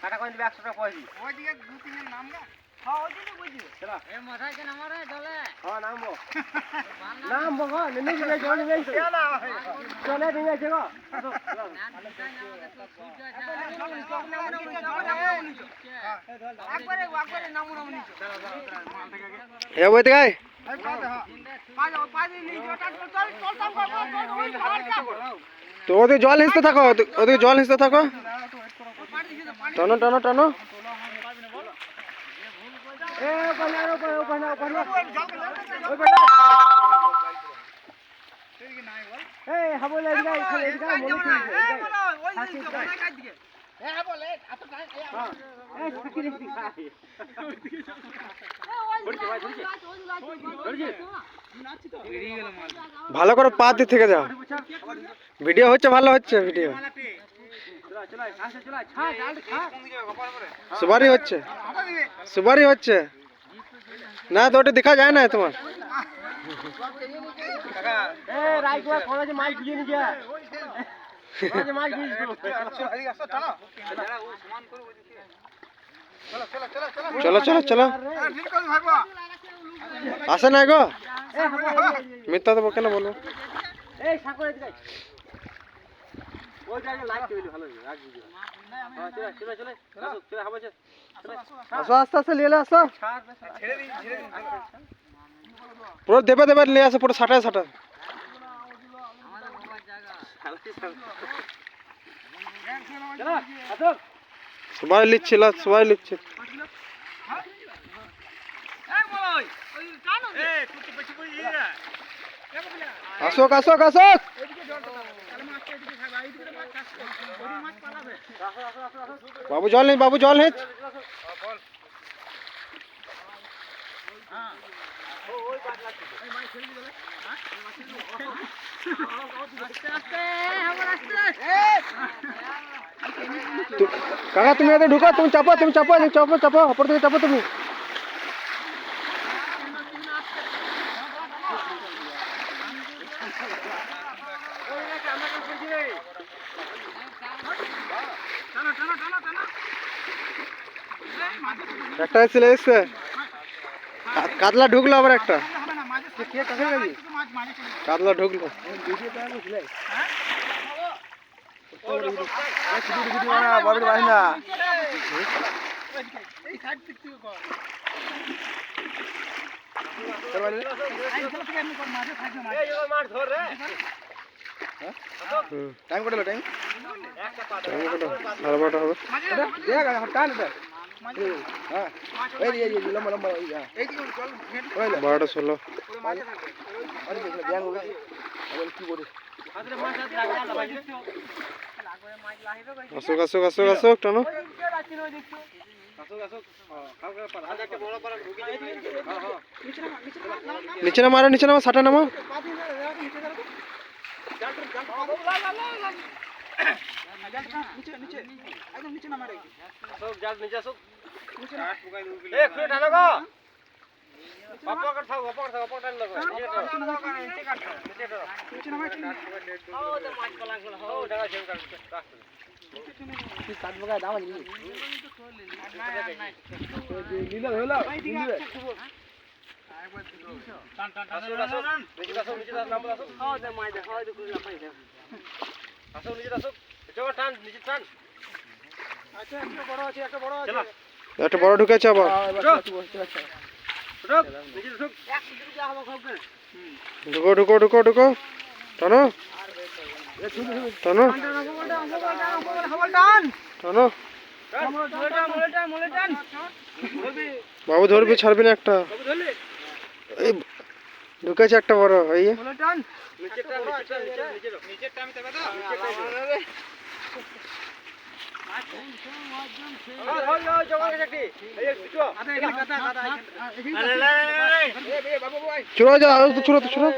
কাটা কইন দিবে 100 টাকা কইছি ওইদিকে দু তিনের নাম না হ্যাঁ ওইদিকে বুঝি চলো এ মশাই কে নামো রে জলে হ্যাঁ নামবো নামবো গো নিয়ে যাবে জল নিয়ে যাবে চলে নিয়ে যাবে গো একবারে নামু নামু নিচে এ ওই দিকে তো ওদের জল হিসতে থাকো ওদের জল হিসতে থাকো টানো টানো টানো ভালো করে পা দিয়ে থেকে যাও ভিডিও হচ্ছে ভালো হচ্ছে ভিডিও সুপারি হচ্ছে সুপারি হচ্ছে না তো ওটা দেখা যায় না তোমার চলো চলো চলো আসে না গো মিথ্যা দেবো কেন বলবো আসো আস্তে আস্তে নিয়ে আসো পুরো দেবে দেবে নিয়ে আসো পুরো সাটায় সাটা সবাই লিখছিল সবাই লিখছে আসুক আসুক আসুক বাবু জল নেই বাবু জল নেই কাকা তুমি এতে ঢুকো তুমি চাপো তুমি চাপো চাপো চাপো অপর থেকে চাপো তুমি একটা ছেলে এসছে কাতলা ঢুকলো আবার একটা কাতলা ঢুকলো টাইম কত টাইম বারোটা 16 আসুক আসুক আসুক আসুক টানো নিচে নামা আরো নিচে নামা সাটা নামা একটা বড় ঢুকেছে আবার ঢুকো ঢুকো ঢুকো ঢুকো টানো টানো টানো বাবু ধরবি ছাড়বি না একটা এই ঢুকেছে একটা বড় এই চুরো যা চুরো তো চুরো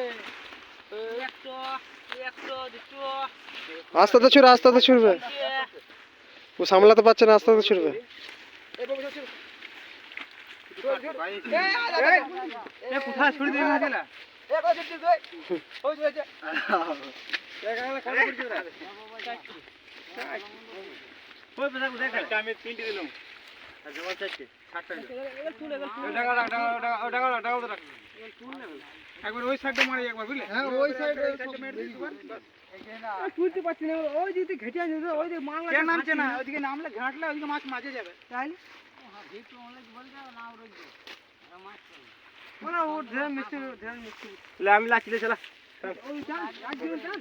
আস্তে আস্তে ছুড়ে আস্তে আস্তে ছুড়বে ও সামলাতে পারছে না আস্তে আস্তে ছুড়বে কোথায় ছুড়ে দিয়ে আমি 3টে দিলাম আর জমা 4টে 60 একবার ওই সাইডে মারি একবার বুঝলে হ্যাঁ ওই সাইডে তুলতে পারছি না ওই দিকে ঘেটে আছে ওই দিকে মাংলা কে নামছে না ওইদিকে নামলে ঘাটলে ওইদিকে মাছ মাঝে যাবে তাহলে ওরা ও ধ্যান মিস্ত্রি লে আমি লাচিলে চলা ওই যা একজন যা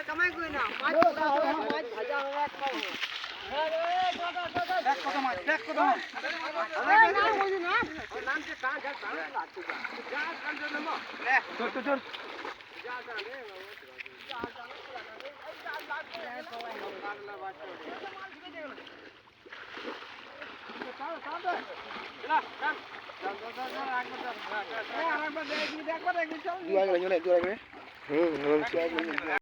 কামাই কই না মাছ ভাজা হবে খাও দেখ কত মাছ দেখ কত মাছ দু আগে হুম